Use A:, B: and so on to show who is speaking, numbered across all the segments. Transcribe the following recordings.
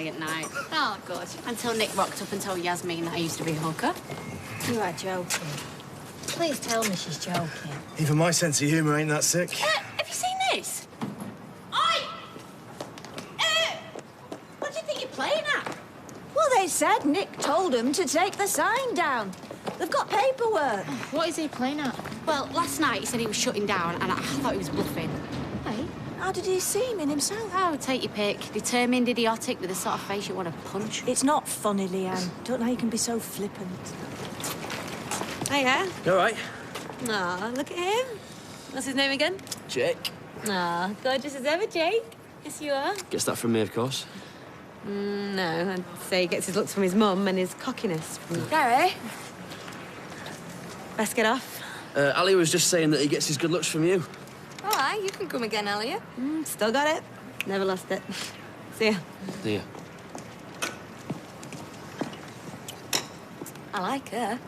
A: brilliant night.
B: Oh, good.
A: Until Nick rocked up and told Yasmin that I used to be a hooker.
C: You are joking. Please tell me she's joking.
D: Even my sense of humour ain't that sick.
A: Have you seen this? Oi! What do you think you're playing at?
C: Well, they said Nick told them to take the sign down. They've got paperwork.
B: What is he playing at?
A: Well, last night he said he was shutting down and I thought he was bluffing.
C: Hey, how did he seem in himself?
A: Oh, take your pick. Determined, idiotic, with the sort of face you want to punch.
C: It's not funny, Leanne. Don't know how you can be so flippant.
E: Hiya.
D: You all right?
E: Aw, look at him. What's his name again?
D: Jake.
E: Aw, gorgeous as ever, Jake. Yes, you are.
D: Gets that from me, of course.
E: No, I'd say he gets his looks from his mum and his cockiness from...
C: Gary?
E: Best get off.
D: Ali was just saying that he gets his good looks from you.
E: All right, you can come again, Elliot. Still got it. Never lost it. See ya.
D: See ya.
E: I like her.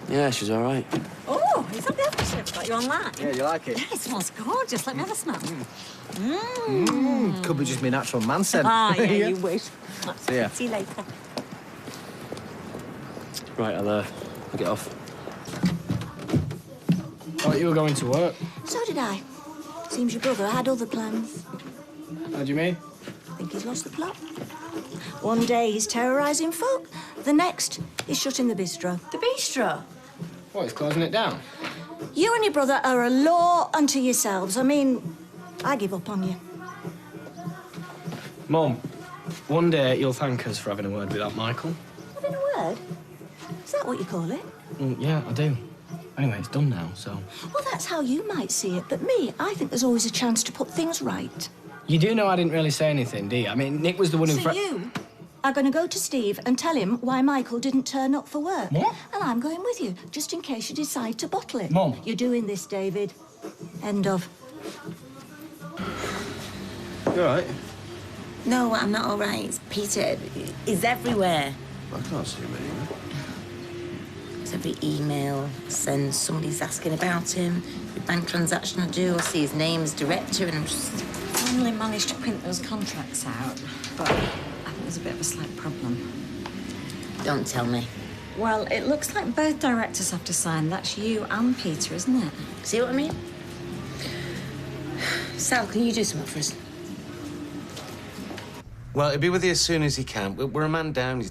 D: Yeah, she's all right.
C: Oh, is that the aftershave? Got you on that?
F: Yeah, you like it?
C: Yeah, it smells gorgeous. Let me have a smell.
F: Could be just my natural man scent.
C: Ah, yeah, you wish.
F: Yeah.
C: See you later.
D: Right, I'll get off.
G: Thought you were going to work.
C: So did I. Seems your brother had other plans.
G: How do you mean?
C: I think he's lost the plot. One day he's terrorising folk, the next he's shutting the bistro. The bistro?
G: What, he's closing it down?
C: You and your brother are a law unto yourselves. I mean, I give up on you.
G: Mum, one day you'll thank us for having a word with that Michael.
C: Having a word? Is that what you call it?
G: Yeah, I do. Anyway, it's done now, so...
C: Well, that's how you might see it, but me, I think there's always a chance to put things right.
G: You do know I didn't really say anything, do you? I mean, Nick was the one who...
C: So you are going to go to Steve and tell him why Michael didn't turn up for work.
G: What?
C: And I'm going with you, just in case you decide to bottle it.
G: Mum.
C: You're doing this, David. End of.
D: You all right?
H: No, I'm not all right. Peter is everywhere.
D: I can't see him anywhere.
H: It's every email I send, somebody's asking about him. Every bank transaction I do, I see his name as director, and I'm just...
I: Finally managed to print those contracts out, but I think there's a bit of a slight problem.
H: Don't tell me.
I: Well, it looks like both directors have to sign. That's you and Peter, isn't it?
H: See what I mean? Sal, can you do something for us?
J: Well, he'll be with you as soon as he can. We're a man down.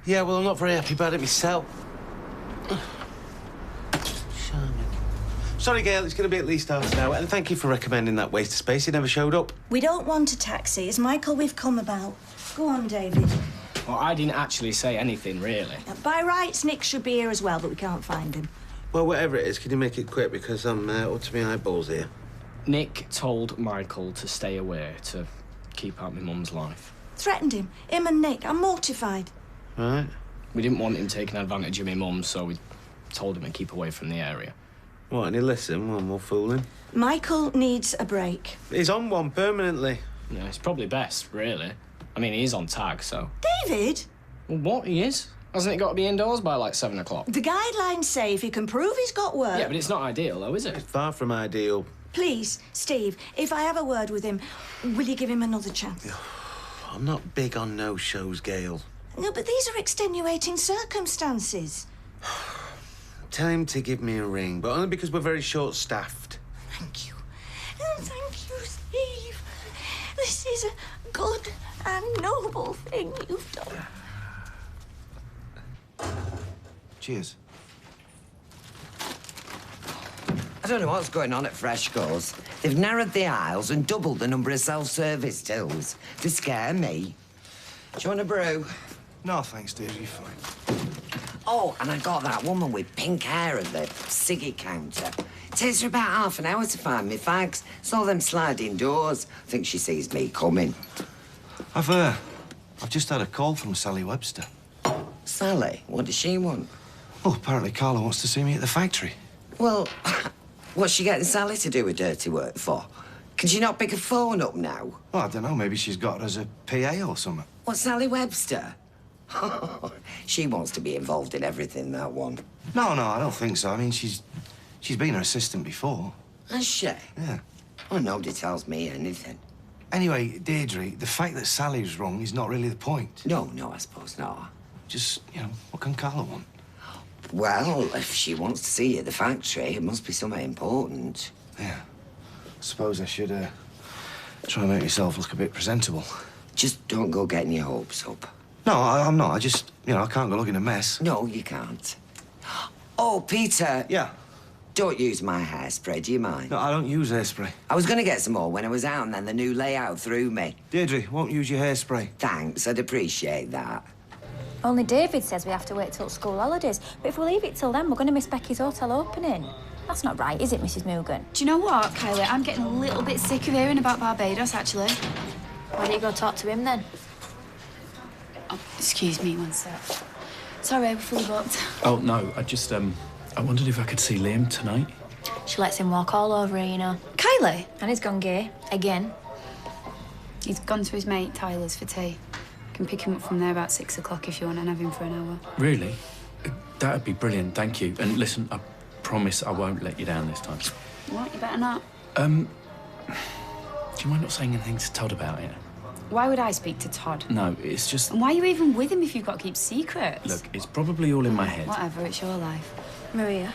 J: Yeah, well, I'm not very happy about it myself. Charming. Sorry, Gail, it's going to be at least half an hour. And thank you for recommending that waste of space. He never showed up.
C: We don't want a taxi. It's Michael we've come about. Go on, David.
G: Well, I didn't actually say anything, really.
C: By rights, Nick should be here as well, but we can't find him.
J: Well, whatever it is, can you make it quick? Because I'm up to my eyeballs here.
G: Nick told Michael to stay away, to keep out my mum's life.
C: Threatened him. Him and Nick. I'm mortified.
J: Right.
G: We didn't want him taking advantage of my mum, so we told him to keep away from the area.
J: What, and he listened? One more fooling.
C: Michael needs a break.
J: He's on one permanently.
G: Yeah, it's probably best, really. I mean, he is on tag, so...
C: David?
G: Well, what? He is? Hasn't he got to be indoors by, like, 7 o'clock?
C: The guidelines say if he can prove he's got work...
G: Yeah, but it's not ideal, though, is it?
J: It's far from ideal.
C: Please, Steve, if I have a word with him, will you give him another chance?
J: I'm not big on no-shows, Gail.
C: No, but these are extenuating circumstances.
J: Tell him to give me a ring, but only because we're very short-staffed.
C: Thank you. Thank you, Steve. This is a good and noble thing you've done.
F: Cheers.
K: I don't know what's going on at Freshco's. They've narrowed the aisles and doubled the number of self-service tills. They scare me. Do you want a brew?
F: No, thanks, Dave. You're fine.
K: Oh, and I got that woman with pink hair at the ciggy counter. It takes her about half an hour to find me fags. Saw them sliding doors. I think she sees me coming.
F: I've just had a call from Sally Webster.
K: Sally? What does she want?
F: Oh, apparently Carla wants to see me at the factory.
K: Well, what's she getting Sally to do her dirty work for? Can she not pick a phone up now?
F: Well, I don't know. Maybe she's got her as a PA or something.
K: What, Sally Webster? She wants to be involved in everything, that one.
F: No, I don't think so. I mean, she's been her assistant before.
K: Has she?
F: Yeah.
K: Oh, nobody tells me anything.
F: Anyway, Deirdre, the fact that Sally's wrong is not really the point.
K: No, I suppose not.
F: Just, you know, what can Carla want?
K: Well, if she wants to see you at the factory, it must be something important.
F: Yeah. I suppose I should, try and make myself look a bit presentable.
K: Just don't go getting your hopes up.
F: No, I'm not. I just, you know, I can't go looking a mess.
K: No, you can't. Oh, Peter.
F: Yeah?
K: Don't use my hairspray, do you mind?
F: No, I don't use hairspray.
K: I was going to get some more when I was out, and then the new layout threw me.
F: Deirdre, won't use your hairspray.
K: Thanks, I'd appreciate that.
B: Only David says we have to wait till school holidays. But if we leave it till then, we're going to miss Becky's hotel opening. That's not right, is it, Mrs. Moogan?
L: Do you know what, Kylie? I'm getting a little bit sick of hearing about Barbados, actually.
B: Why don't you go talk to him then?
L: Oh, excuse me, one sec. Sorry, we're fully booked.
M: Oh, no, I wondered if I could see Liam tonight.
B: She lets him walk all over her, you know.
L: Kylie?
B: And he's gone gay. Again.
L: He's gone to his mate Tyler's for tea. Can pick him up from there about 6 o'clock if you want and have him for an hour.
M: Really? That'd be brilliant, thank you. And listen, I promise I won't let you down this time.
L: What? You better not.
M: Do you mind not saying anything to Todd about it?
L: Why would I speak to Todd?
M: No, it's just...
L: And why are you even with him if you've got to keep secrets?
M: Look, it's probably all in my head.
L: Whatever, it's your life.
B: Maria,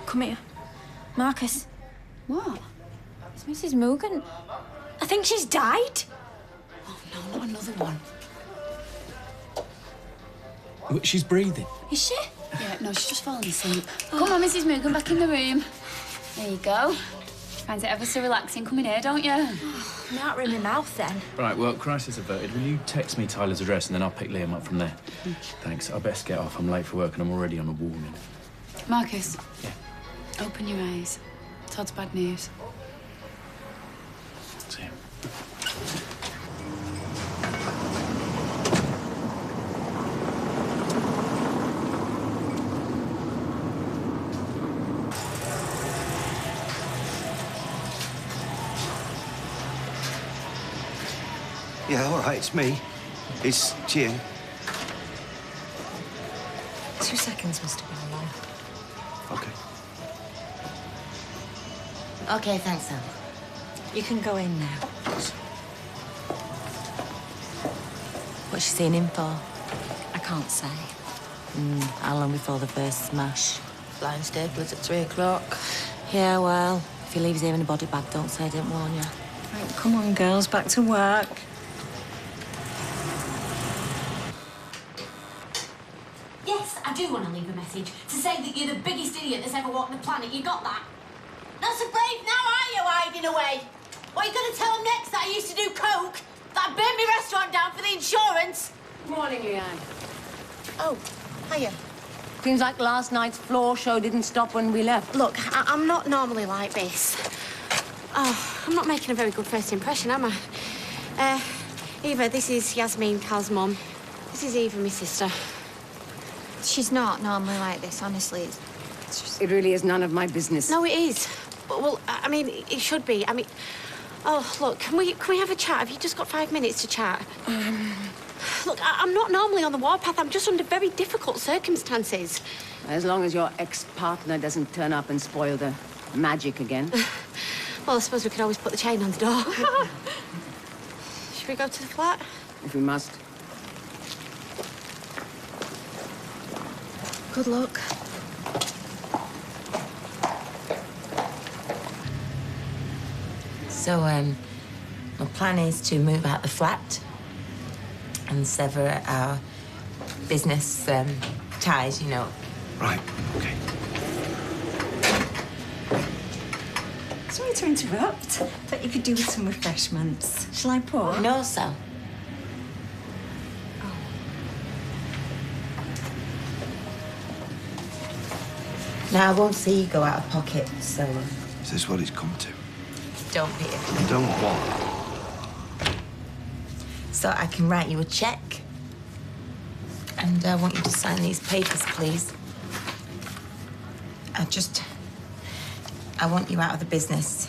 B: come here. Marcus.
L: What?
B: It's Mrs. Moogan. I think she's died.
L: Oh, no, not another one.
M: She's breathing.
B: Is she?
L: Yeah, no, she's just fallen asleep. Come on, Mrs. Moogan, back in the room. There you go. Finds it ever so relaxing coming here, don't you?
B: My heart in my mouth then.
M: Right, well, crisis averted. Will you text me Tyler's address and then I'll pick Liam up from there? Thanks. I best get off. I'm late for work and I'm already on a warning.
L: Marcus.
M: Yeah?
L: Open your eyes. Todd's bad news.
M: See you.
F: Yeah, all right, it's me. It's Jim.
I: 2 seconds must have been long.
F: Okay.
H: OK, thanks, Sam.
I: You can go in now.
H: What's she seeing him for?
I: I can't say.
H: How long before the first smash? Blind staplers at 3 o'clock. Yeah, well, if he leaves here in a body bag, don't say I didn't warn you.
I: Right, come on, girls, back to work.
A: Yes, I do want to leave a message to say that you're the biggest idiot that's ever walked the planet. You got that? Not so brave now, are you, hiding away? What are you going to tell them next, that I used to do coke? That I burnt my restaurant down for the insurance?
N: Morning, Leanne.
H: Oh, hiya. Seems like last night's floor show didn't stop when we left.
A: Look, I'm not normally like this. Oh, I'm not making a very good first impression, am I? Eva, this is Yasmin, Cal's mum. This is Eva, my sister.
B: She's not normally like this, honestly. It's just...
N: It really is none of my business.
A: No, it is. Well, I mean, it should be. I mean... Oh, look, can we have a chat? Have you just got 5 minutes to chat? Look, I'm not normally on the warpath. I'm just under very difficult circumstances.
N: As long as your ex-partner doesn't turn up and spoil the magic again.
A: Well, I suppose we could always put the chain on the door. Should we go to the flat?
N: If we must.
A: Good luck.
H: So, my plan is to move out the flat and sever our business ties, you know.
F: Right, OK.
I: Sorry to interrupt. Thought you could do with some refreshments. Shall I pour?
H: No, Sal. Now, I won't see you go out of pocket, so...
F: Is this what it's come to?
H: Don't, Peter.
F: Don't what?
H: So I can write you a check. And I want you to sign these papers, please. I want you out of the business.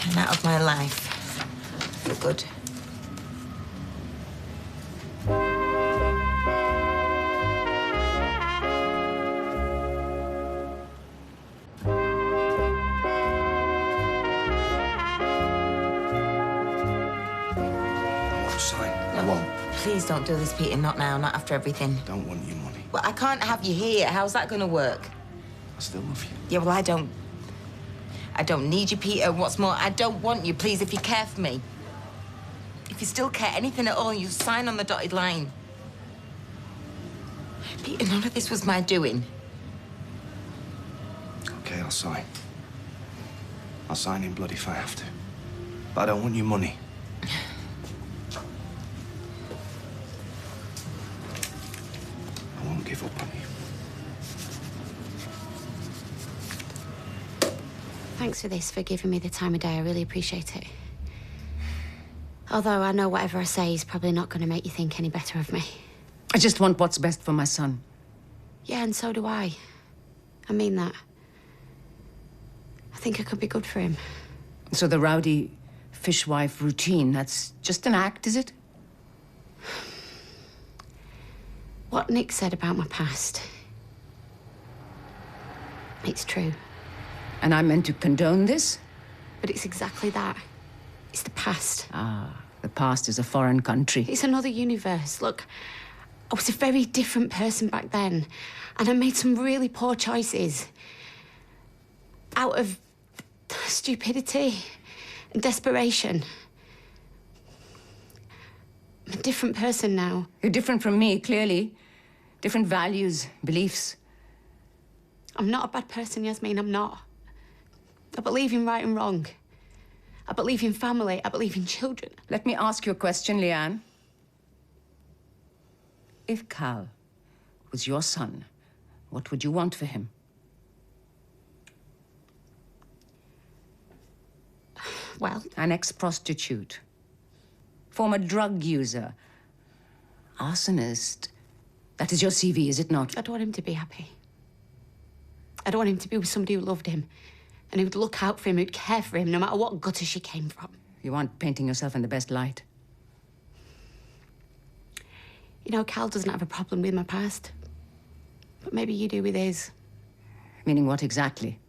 H: And out of my life. For good.
F: I won't.
H: Please don't do this, Peter. Not now, not after everything.
F: Don't want your money.
H: Well, I can't have you here. How's that going to work?
F: I still love you.
H: Yeah, well, I don't need you, Peter. What's more, I don't want you. Please, if you care for me. If you still care anything at all, you sign on the dotted line. Peter, none of this was my doing.
F: Okay, I'll sign. I'll sign in blood if I have to. But I don't want your money. I won't give up on you.
A: Thanks for this, for giving me the time of day. I really appreciate it. Although I know whatever I say is probably not going to make you think any better of me.
N: I just want what's best for my son.
A: Yeah, and so do I. I mean that. I think I could be good for him.
N: So the rowdy fishwife routine, that's just an act, is it?
A: What Nick said about my past, it's true.
N: And I'm meant to condone this?
A: But it's exactly that. It's the past.
N: Ah, the past is a foreign country.
A: It's another universe. Look, I was a very different person back then, and I made some really poor choices. Out of stupidity and desperation. I'm a different person now.
N: You're different from me, clearly. Different values, beliefs.
A: I'm not a bad person, Yasmin, I'm not. I believe in right and wrong. I believe in family, I believe in children.
N: Let me ask you a question, Leanne. If Cal was your son, what would you want for him?
A: Well,
N: an ex-prostitute, former drug user, arsonist. That is your CV, is it not?
A: I'd want him to be happy. I'd want him to be with somebody who loved him and who'd look out for him, who'd care for him, no matter what gutter she came from.
N: You aren't painting yourself in the best light.
A: You know, Cal doesn't have a problem with my past. But maybe you do with his.
N: Meaning what exactly?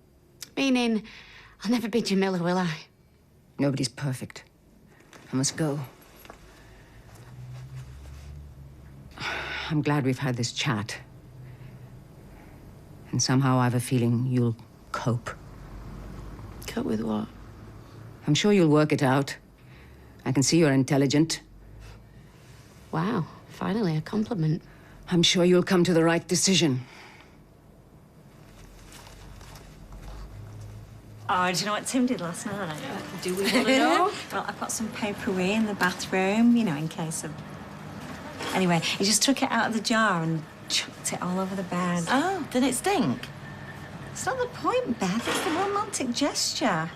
A: Meaning, I'll never be Jamila, will I?
N: Nobody's perfect. I must go. I'm glad we've had this chat. And somehow I have a feeling you'll cope.
A: Cope with what?
N: I'm sure you'll work it out. I can see you're intelligent.
A: Wow, finally a compliment.
N: I'm sure you'll come to the right decision.
I: Oh, do you know what Tim did last night? Do we want to know? Well, I've got some paperweight in the bathroom, you know, in case of... Anyway, he just took it out of the jar and chucked it all over the bed.
H: Oh, did it stink?
I: It's not the point, Beth. It's the romantic gesture.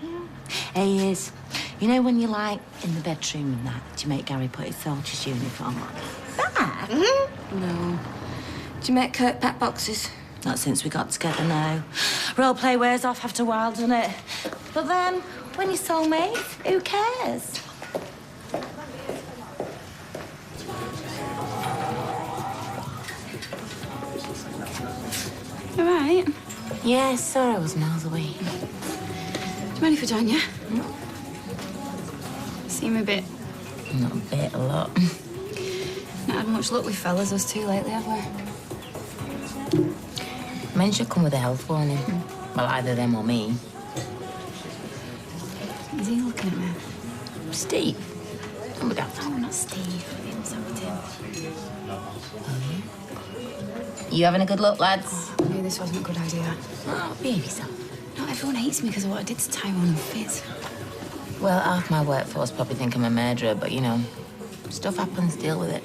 C: Hey, is. You know when you're, like, in the bedroom and that, do you make Gary put his soldier's uniform on?
I: That?
C: No. Do you make Kurt pack boxes? Not since we got together, no. Role play wears off after a while, doesn't it? But then, when you're soulmates, who cares?
L: All right.
C: Yeah, sorry I was miles away.
L: Do you mind if I join you? Seem a bit...
C: Not a bit, a lot.
L: Not had much luck with fellas, us two, lately, have we?
H: Men should come with a health warning. Well, either them or me.
L: Is he looking at me?
H: Steve. Oh, my God.
L: Oh, not Steve. Sorry, Tim.
H: You having a good look, lads?
L: I knew this wasn't a good idea.
H: Oh, behave yourself.
L: Not everyone hates me because of what I did to Tyrone and Fitz.
H: Well, half my workforce probably think I'm a murderer, but, you know, stuff happens, deal with it.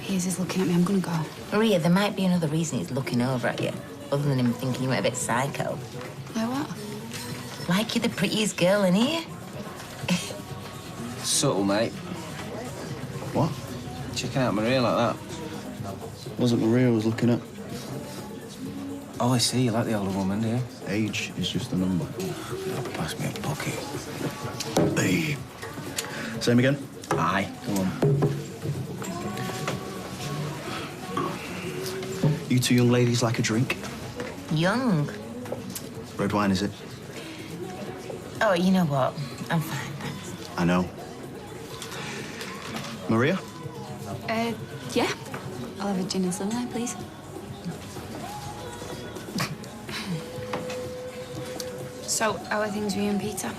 L: He's looking at me. I'm gonna go.
H: Maria, there might be another reason he's looking over at you, other than him thinking you were a bit psycho.
L: Like what?
H: Like you're the prettiest girl in here.
J: Subtle, mate.
F: What?
J: Checking out Maria like that.
F: Wasn't Maria I was looking at?
J: Oh, I see. You like the older woman, do you?
F: Age is just a number.
J: Pass me a pocket.
F: Hey. Same again?
J: Aye.
F: Come on. You two young ladies like a drink?
H: Young?
F: Red wine, is it?
H: Oh, you know what? I'm fine, thanks.
F: I know. Maria,
L: Yeah. I'll have a gin and sunlight, please. So, how are things with you and Peter?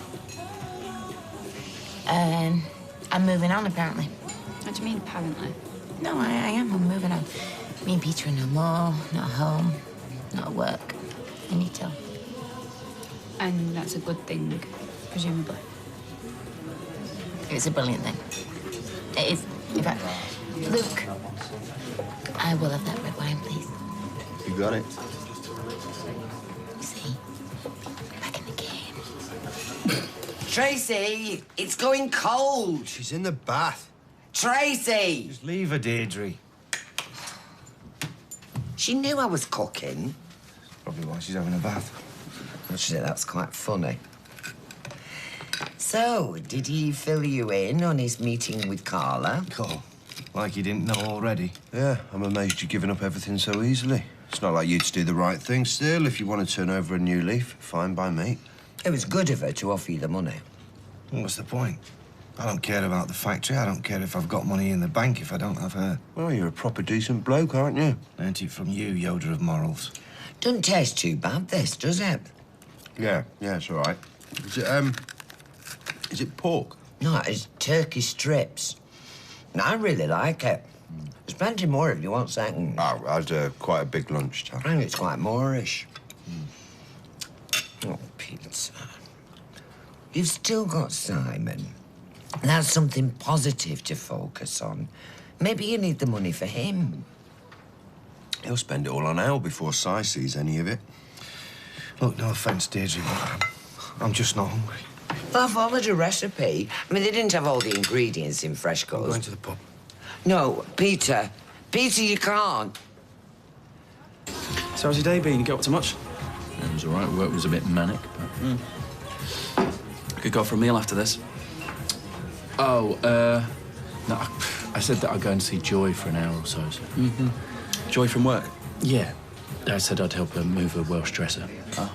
H: I'm moving on, apparently.
L: What do you mean, apparently?
H: No, I am. I'm moving on. Me and Peter are no more, not at home, not at work. I need to.
L: And that's a good thing, presumably.
H: It's a brilliant thing. It is. In fact, Luke, I will have that red wine, please.
D: You got it.
H: See? Back in the game.
K: Tracy, it's going cold.
F: She's in the bath.
K: Tracy!
F: Just leave her, Deirdre.
K: She knew I was cooking.
F: Probably why she's having a bath.
K: Actually, that's quite funny. So, did he fill you in on his meeting with Carla?
F: Cool. Like you didn't know already.
D: Yeah, I'm amazed you're giving up everything so easily. It's not like you'd do the right thing still. If you want to turn over a new leaf, fine by me.
K: It was good of her to offer you the money.
F: What's the point? I don't care about the factory. I don't care if I've got money in the bank if I don't have her.
D: Well, you're a proper decent bloke, aren't you?
F: Learned it from you, Yoda of morals.
K: Doesn't taste too bad, this, does it?
D: Yeah, it's all right. Is it pork?
K: No, it's turkey strips. And I really like it. There's plenty more if you want second.
D: Oh, I had quite a big lunch, Tom.
K: I think it's quite Moorish. Oh, Peter. You've still got Simon. That's something positive to focus on. Maybe you need the money for him.
D: He'll spend it all on Ale before Si sees any of it.
F: Look, no offence, Deirdre, but I'm just not hungry.
K: Well, I followed a recipe. I mean, they didn't have all the ingredients in Freshco's.
F: I'm going to the pub.
K: No, Peter. Peter, you can't.
M: So how's your day been? You get up to much? It was all right. Work was a bit manic, but... I could go for a meal after this. Oh, no, I said that I'd go and see Joy for an hour or so.
G: Joy from work?
M: Yeah. I said I'd help her move her Welsh dresser.
G: Oh.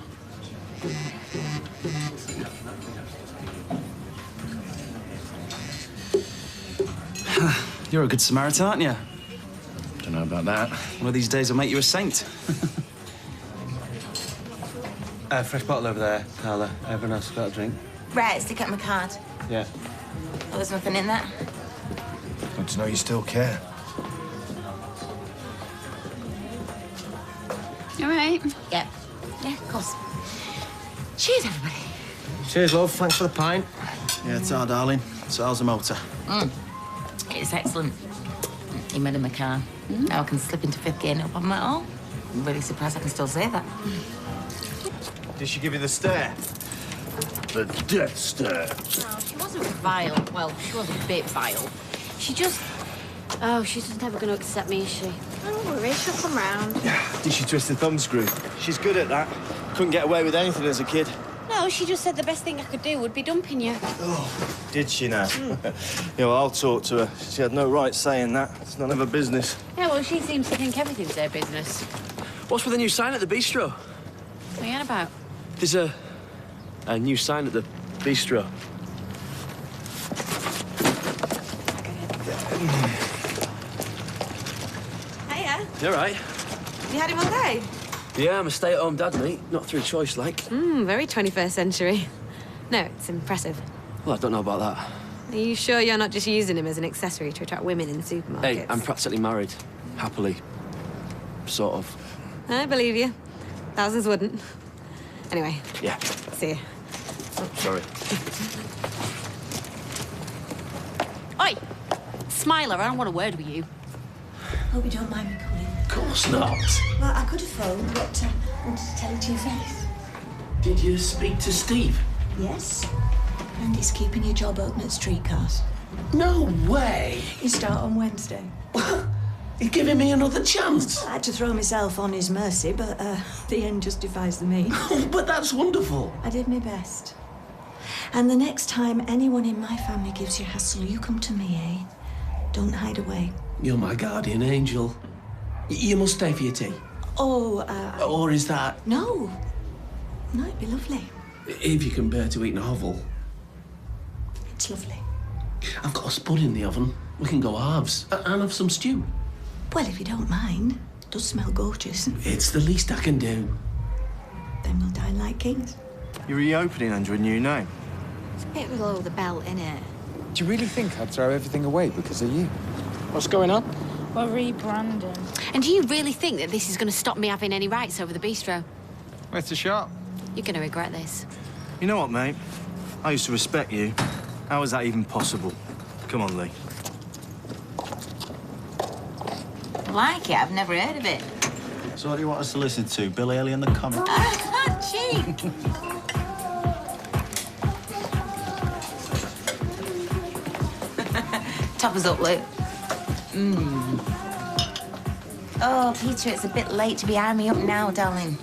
G: You're a good Samaritan, aren't you?
M: Don't know about that.
G: One of these days I'll make you a saint. Fresh bottle over there, Carla. Everyone else got a drink?
H: Right, stick out my card.
G: Yeah.
H: Oh, there's nothing in that?
F: Good to know you still care.
L: You all right?
H: Yeah. Yeah, of course. Cheers, everybody.
G: Cheers, love. Thanks for the pint. Yeah, ta, darling. So how's the motor?
H: It's excellent. You made in the car. Now I can slip into fifth gear, no problem at all. I'm really surprised I can still say that.
J: Did she give you the stare? The death stare.
A: No, she wasn't vile. Well, she was a bit vile. She just... Oh, she's just never going to accept me, is she?
E: Don't worry, she'll come round.
J: Did she twist the thumbscrew? She's good at that. Couldn't get away with anything as a kid.
A: No, she just said the best thing I could do would be dumping you.
J: Oh, did she now? Well, I'll talk to her. She had no right saying that. It's none of her business.
A: Yeah, well, she seems to think everything's their business.
D: What's with the new sign at the bistro?
A: What are you on about?
D: There's a new sign at the bistro.
E: Hiya.
D: You all right?
E: You had him all day?
D: Yeah, I'm a stay-at-home dad, mate. Not through choice, like.
E: Very 21st century. No, it's impressive.
D: Well, I don't know about that.
E: Are you sure you're not just using him as an accessory to attract women in supermarkets?
D: Hey, I'm practically married. Happily. Sort of.
E: I believe you. Thousands wouldn't. Anyway.
D: Yeah.
E: See you.
D: Sorry.
A: Oi! Smiler, I don't want a word with you.
O: Hope you don't mind me calling.
D: Of course not.
O: Well, I could have phoned, but I wanted to tell it to your face.
D: Did you speak to Steve?
O: Yes. And he's keeping your job open at Streetcars.
D: No way!
O: You start on Wednesday.
D: You're giving me another chance?
O: I had to throw myself on his mercy, but the end justifies the means.
D: But that's wonderful.
O: I did my best. And the next time anyone in my family gives you hassle, you come to me, eh? Don't hide away.
P: You're my guardian angel. You must stay for your tea.
O: Oh,
P: Or is that...
O: No. No, it'd be lovely.
P: If you can bear to eat in a hovel.
O: It's lovely.
P: I've got a spud in the oven. We can go halves and have some stew.
O: Well, if you don't mind. It does smell gorgeous.
P: It's the least I can do.
O: Then we'll dine like kings.
F: You're reopening under a new name.
E: It's a bit below the belt, innit?
Q: Do you really think I'd throw everything away because of you?
G: What's going on?
L: We're rebranding.
A: And do you really think that this is going to stop me having any rights over the bistro?
F: Where's the shop?
A: You're going to regret this.
F: You know what, mate? I used to respect you. How was that even possible? Come on, Lee.
H: Like it? I've never heard of it.
R: So what do you want us to listen to? Bill Haley and the Comet?
H: Cheap. Top us up, Luke. Oh, Peter, it's a bit late to be eyeing me up now, darling.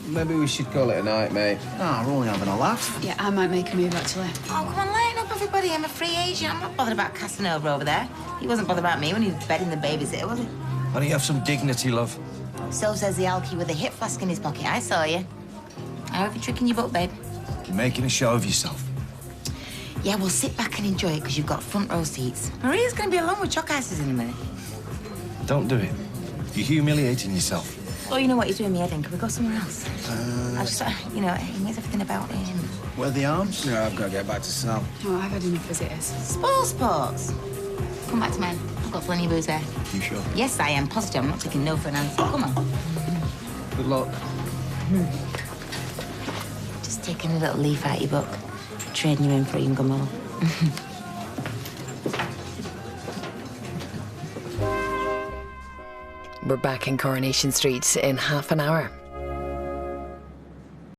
D: Maybe we should call it a night, mate.
R: No, we're only having a laugh.
L: Yeah, I might make a move, actually.
H: Oh, come on, lighten up, everybody. I'm a free agent. I'm not bothered about Casanova over there. He wasn't bothered about me when he was bedding the babysitter, was he?
D: Why don't you have some dignity, love?
H: So says the alky with a hip flask in his pocket. I saw you. How have you tricking your book, babe?
D: You're making a show of yourself.
H: Yeah, well, sit back and enjoy it, because you've got front row seats. Maria's going to be along with chalk ices in a minute.
D: Don't do it. You're humiliating yourself.
H: Oh, you know what? He's doing me head in. Can we go somewhere else? I just, he knows everything about him.
R: Where are the arms?
Q: No, I've got to get back to Sal.
L: Oh, I've had enough visitors.
H: Sports. Come back to men. I've got plenty of booze there.
R: You sure?
H: Yes, I am positive. I'm not taking no for an answer. Come on.
Q: Good luck.
H: Just taking a little leaf out of your book. Trading you in for even more.
S: We're back in Coronation Street in half an hour.